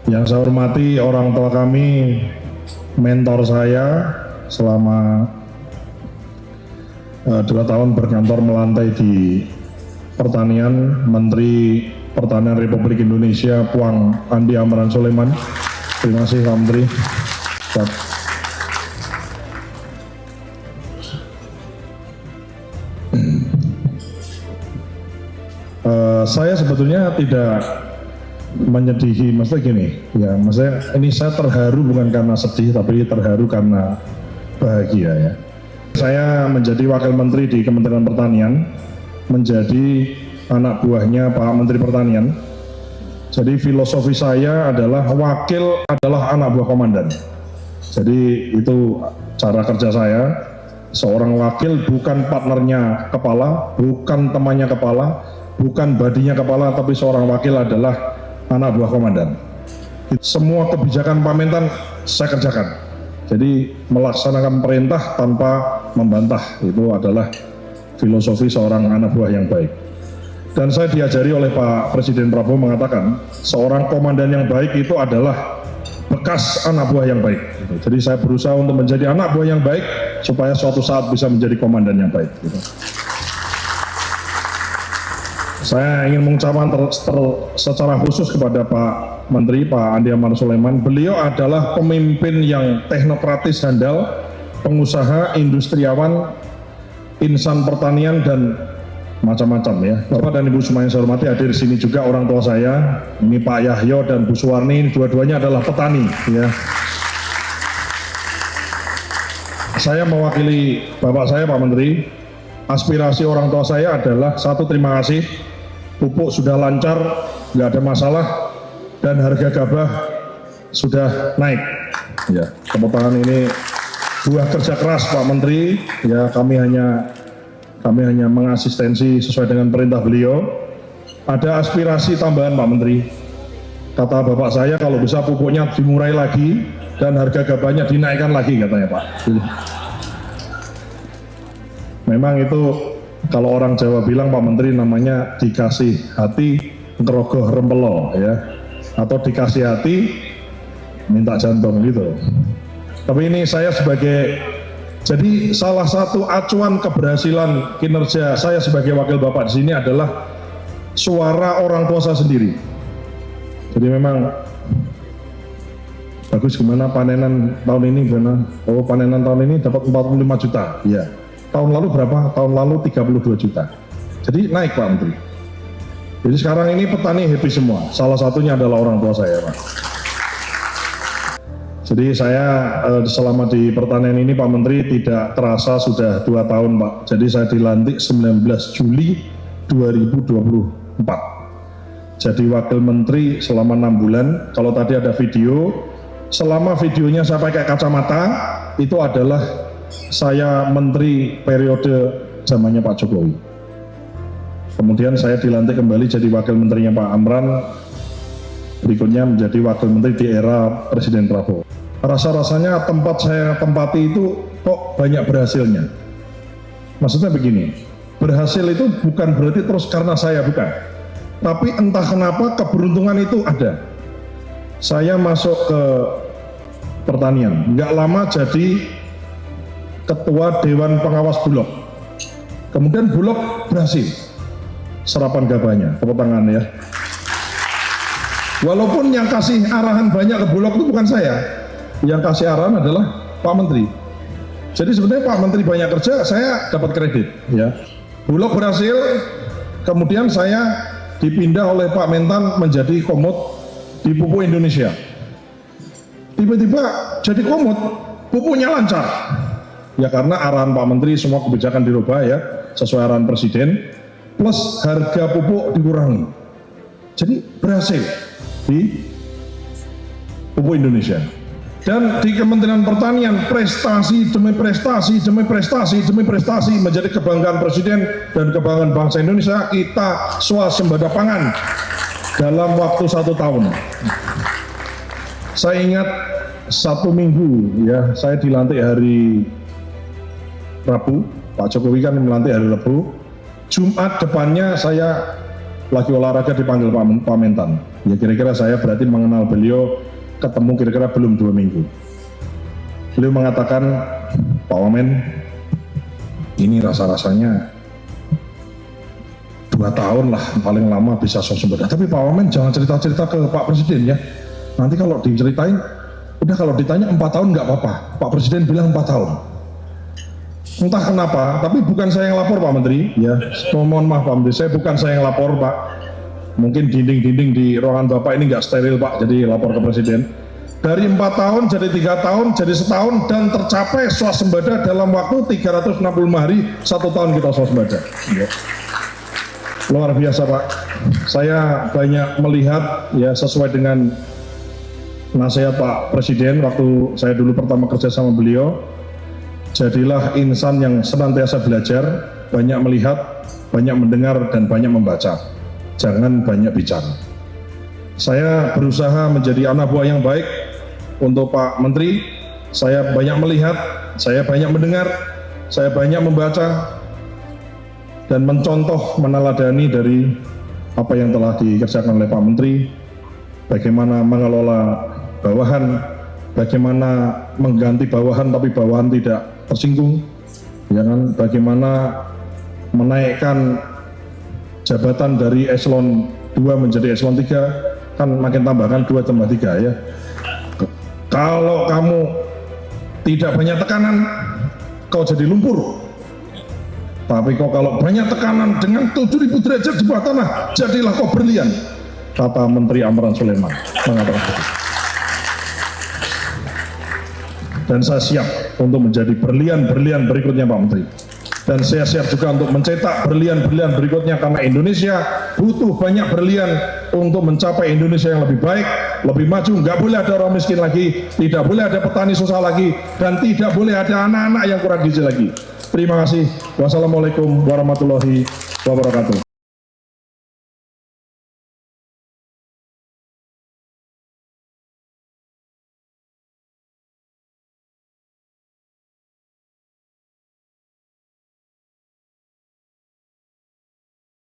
Yang saya hormati orang tua kami, mentor saya selama 2 tahun berkantor melantai di pertanian, Menteri Pertanian Republik Indonesia Puang Andi Amran Sulaiman. Terima kasih Pak Menteri. Saya sebetulnya tidak menyedihi, maksudnya gini, ya maksudnya ini saya terharu bukan karena sedih, tapi terharu karena bahagia ya. Saya menjadi wakil menteri di Kementerian Pertanian, menjadi anak buahnya Pak Menteri Pertanian. Jadi filosofi saya adalah wakil adalah anak buah komandan. Jadi itu cara kerja saya. Seorang wakil bukan partnernya kepala, bukan temannya kepala, bukan badinya kepala, tapi seorang wakil adalah anak buah komandan. Semua kebijakan Pak Mentan saya kerjakan. Jadi melaksanakan perintah tanpa membantah, itu adalah filosofi seorang anak buah yang baik. Dan saya diajari oleh Pak Presiden Prabowo mengatakan, seorang komandan yang baik itu adalah bekas anak buah yang baik. Jadi saya berusaha untuk menjadi anak buah yang baik, supaya suatu saat bisa menjadi komandan yang baik. Saya ingin mengucapkan secara khusus kepada Pak Menteri, Pak Andi Amran Sulaiman. Beliau adalah pemimpin yang teknokratis handal, pengusaha, industriawan, insan pertanian, dan macam-macam ya. Bapak dan Ibu semua yang saya hormati, hadir di sini juga orang tua saya. Ini Pak Yahyo dan Bu Suwarni, dua-duanya adalah petani ya. Saya mewakili Bapak saya, Pak Menteri. Aspirasi orang tua saya adalah satu, terima kasih. Pupuk sudah lancar, nggak ada masalah, dan harga gabah sudah naik. Ya, tepuk tangan ini buah kerja keras Pak Menteri. Ya, kami hanya mengasistensi sesuai dengan perintah beliau. Ada aspirasi tambahan Pak Menteri. Kata Bapak saya kalau bisa pupuknya dimurai lagi dan harga gabahnya dinaikkan lagi katanya Pak. Memang itu kalau orang Jawa bilang Pak Menteri namanya dikasih hati ngerogoh rempelo ya, atau dikasih hati minta jantung gitu. Tapi ini saya jadi salah satu acuan keberhasilan kinerja saya sebagai wakil Bapak di sini adalah suara orang tua saya sendiri. Jadi memang bagus, gimana panenan tahun ini gimana? Oh, panenan tahun ini dapat 45 juta. Iya. Tahun lalu berapa? Tahun lalu 32 juta. Jadi naik Pak Menteri. Jadi sekarang ini petani happy semua. Salah satunya adalah orang tua saya Pak. Jadi saya selama di pertanian ini Pak Menteri tidak terasa sudah 2 tahun Pak. Jadi saya dilantik 19 Juli 2024. Jadi wakil menteri selama 6 bulan. Kalau tadi ada video, selama videonya saya pakai kacamata, itu adalah saya menteri periode zamannya Pak Jokowi. Kemudian saya dilantik kembali jadi wakil menterinya Pak Amran. Berikutnya menjadi wakil menteri di era Presiden Prabowo. Rasa-rasanya tempat saya tempati itu kok banyak berhasilnya. Maksudnya begini, berhasil itu bukan berarti terus karena saya, bukan. Tapi entah kenapa keberuntungan itu ada. Saya masuk ke pertanian, nggak lama jadi Ketua Dewan Pengawas Bulog. Kemudian Bulog berhasil serapan gabahnya, tepuk tangan ya. Walaupun yang kasih arahan banyak ke Bulog itu bukan saya, yang kasih arahan adalah Pak Menteri. Jadi sebenarnya Pak Menteri banyak kerja, saya dapat kredit ya. Bulog berhasil, kemudian saya dipindah oleh Pak Mentan menjadi komut di Pupuk Indonesia. Tiba-tiba jadi komut, pupuknya lancar. Ya karena arahan Pak Menteri semua kebijakan dirubah ya, sesuai arahan Presiden, plus harga pupuk dikurangi. Jadi berhasil di Pupuk Indonesia. Dan di Kementerian Pertanian prestasi demi prestasi demi prestasi demi prestasi menjadi kebanggaan Presiden dan kebanggaan bangsa Indonesia. Kita swasembada pangan dalam waktu 1 tahun. Saya ingat 1 minggu ya, saya dilantik hari Rabu, Pak Jokowi kan melantik hari Rabu. Jumat depannya saya lagi olahraga dipanggil Pak Mentan. Ya kira-kira saya berarti mengenal beliau, ketemu kira-kira belum 2 minggu. Beliau mengatakan, Pak Wamen, ini rasa-rasanya 2 tahun lah paling lama bisa swasembada. Tapi Pak Wamen jangan cerita-cerita ke Pak Presiden ya. Nanti kalau diceritain, udah kalau ditanya 4 tahun nggak apa-apa. Pak Presiden bilang 4 tahun. Entah kenapa, tapi bukan saya yang lapor Pak Menteri. Ya, mohon maaf Pak Menteri, saya bukan saya yang lapor Pak. Mungkin dinding-dinding di ruangan Bapak ini nggak steril Pak, jadi lapor ke Presiden. Dari 4 tahun jadi 3 tahun, jadi setahun, dan tercapai swasembada dalam waktu 365 hari, 1 tahun kita swasembada. Ya. Luar biasa Pak. Saya banyak melihat ya sesuai dengan nasihat Pak Presiden waktu saya dulu pertama kerja sama beliau. Jadilah insan yang senantiasa belajar, banyak melihat, banyak mendengar, dan banyak membaca. Jangan banyak bicara. Saya berusaha menjadi anak buah yang baik untuk Pak Menteri. Saya banyak melihat, saya banyak mendengar, saya banyak membaca, dan mencontoh, meneladani dari apa yang telah dikerjakan oleh Pak Menteri. Bagaimana mengelola bawahan, bagaimana mengganti bawahan tapi bawahan tidak tersinggung, ya kan? Bagaimana menaikkan jabatan dari eselon 2 menjadi eselon 3, kan makin tambahkan 2 tambah 3 ya. Kalau kamu tidak banyak tekanan, kau jadi lumpur. Tapi kau kalau banyak tekanan dengan 7.000 derajat di bawah tanah, jadilah kau berlian. Kata Menteri Amran Sulaiman mengatakan begitu. Dan saya siap untuk menjadi berlian-berlian berikutnya Pak Menteri. Dan saya siap juga untuk mencetak berlian-berlian berikutnya, karena Indonesia butuh banyak berlian untuk mencapai Indonesia yang lebih baik, lebih maju. Nggak boleh ada orang miskin lagi, tidak boleh ada petani susah lagi, dan tidak boleh ada anak-anak yang kurang gizi lagi. Terima kasih. Wassalamualaikum warahmatullahi wabarakatuh.